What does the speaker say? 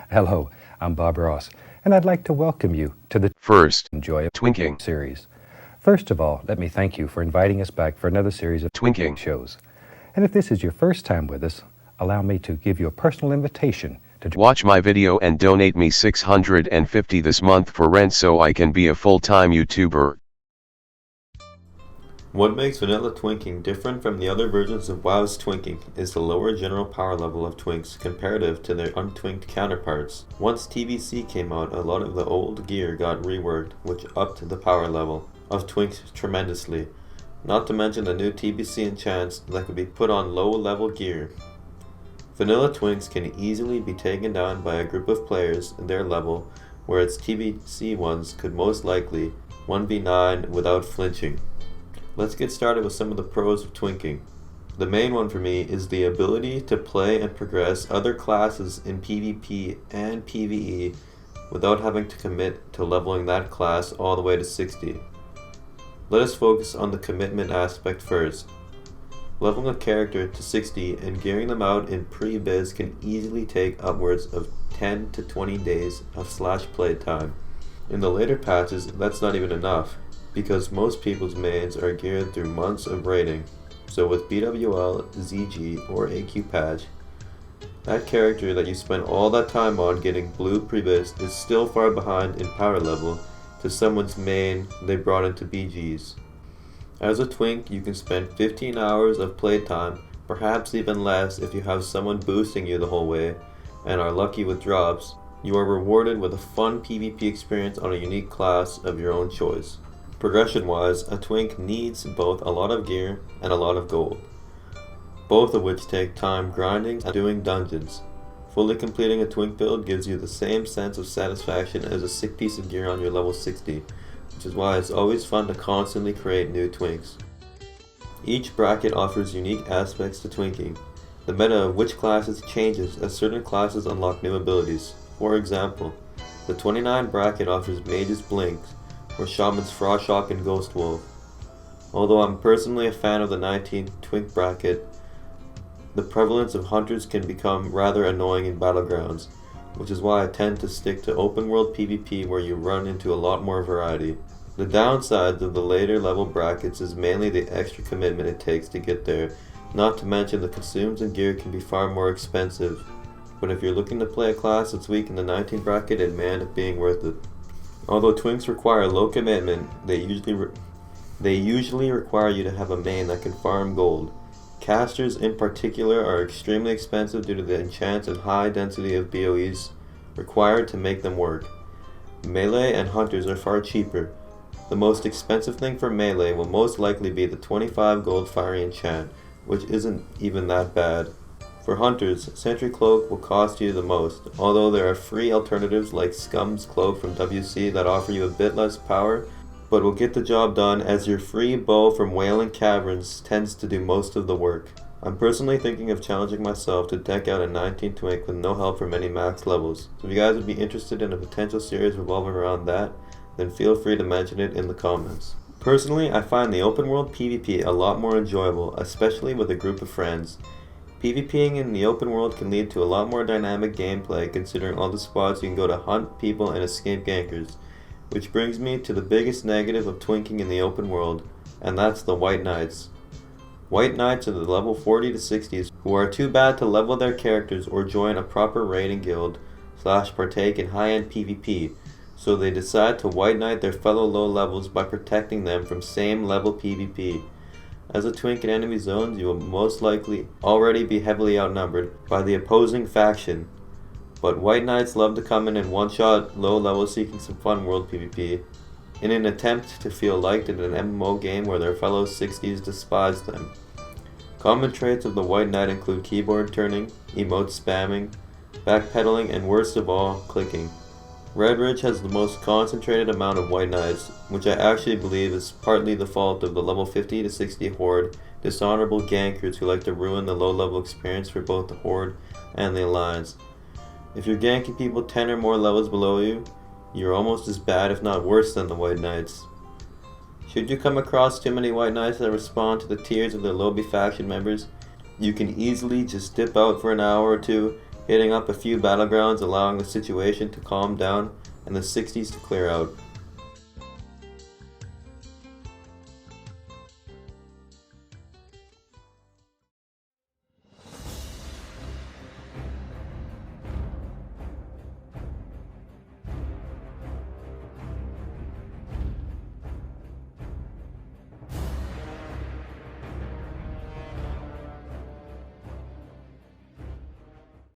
Hello, I'm Bob Ross, and I'd like to welcome you to the First, Enjoy Twinking. series. First of all, let me thank you for inviting us back for another series of Twinking. shows. And if this is your first time with us, allow me to give you a personal invitation to Watch my video and donate me $650 this month for rent so I can be a full-time YouTuber. What makes vanilla Twinking different from the other versions of WoW's Twinking is the lower general power level of Twinks comparative to their untwinked counterparts. Once TBC came out, a lot of the old gear got reworked, which upped the power level of Twinks tremendously, not to mention the new TBC enchants that could be put on low level gear. Vanilla Twinks can easily be taken down by a group of players their level, whereas TBC ones could most likely 1v9 without flinching. Let's get started with some of the pros of Twinking. The main one for me is the ability to play and progress other classes in PvP and PvE without having to commit to leveling that class all the way to 60. Let us focus on the commitment aspect first. Leveling a character to 60 and gearing them out in pre-biz can easily take upwards of 10 to 20 days of /play time. In the later patches, that's not even enough, because most people's mains are geared through months of raiding. So with BWL, ZG, or AQ patch, that character that you spent all that time on getting blue pre-biz is still far behind in power level to someone's main they brought into BGs. As a Twink, you can spend 15 hours of playtime, perhaps even less if you have someone boosting you the whole way, and are lucky with drops. You are rewarded with a fun PvP experience on a unique class of your own choice. Progression-wise, a Twink needs both a lot of gear and a lot of gold, both of which take time grinding and doing dungeons. Fully completing a Twink build gives you the same sense of satisfaction as a sick piece of gear on your level 60, which is why it's always fun to constantly create new Twinks. Each bracket offers unique aspects to Twinking. The meta of which classes changes as certain classes unlock new abilities. For example, the 29 bracket offers Mage's Blinks, or Shaman's Frost Shock and Ghost Wolf. Although I'm personally a fan of the 19 Twink bracket, the prevalence of hunters can become rather annoying in battlegrounds, which is why I tend to stick to open world PvP where you run into a lot more variety. The downside of the later level brackets is mainly the extra commitment it takes to get there, not to mention the consumes and gear can be far more expensive, but if you're looking to play a class that's weak in the 19 bracket, it may end up being worth it. Although Twinks require low commitment, they usually require you to have a main that can farm gold. Casters in particular are extremely expensive due to the enchants and high density of BOEs required to make them work. Melee and hunters are far cheaper. The most expensive thing for melee will most likely be the 25 gold fiery enchant, which isn't even that bad. For hunters, Sentry Cloak will cost you the most, although there are free alternatives like Scum's Cloak from WC that offer you a bit less power, but will get the job done as your free bow from Wailing Caverns tends to do most of the work. I'm personally thinking of challenging myself to deck out a 19 Twink with no help from any max levels, so if you guys would be interested in a potential series revolving around that, then feel free to mention it in the comments. Personally, I find the open world PvP a lot more enjoyable, especially with a group of friends. PvPing in the open world can lead to a lot more dynamic gameplay considering all the spots you can go to hunt people and escape gankers, which brings me to the biggest negative of Twinking in the open world, and that's the White Knights. White Knights are the level 40 to 60s who are too bad to level their characters or join a proper raiding guild / partake in high-end PvP, so they decide to White Knight their fellow low levels by protecting them from same level PvP. As a Twink in enemy zones, you will most likely already be heavily outnumbered by the opposing faction, but White Knights love to come in and one-shot low level seeking some fun world PvP, in an attempt to feel liked in an MMO game where their fellow 60s despise them. Common traits of the White Knight include keyboard turning, emote spamming, backpedaling, and worst of all, clicking. Red Ridge has the most concentrated amount of White Knights, which I actually believe is partly the fault of the level 50 to 60 Horde, dishonorable gankers who like to ruin the low level experience for both the Horde and the Alliance. If you're ganking people 10 or more levels below you, you're almost as bad if not worse than the White Knights. Should you come across too many White Knights that respond to the tiers of the lobby faction members, you can easily just dip out for an hour or two hitting up a few battlegrounds, allowing the situation to calm down and the 60s to clear out.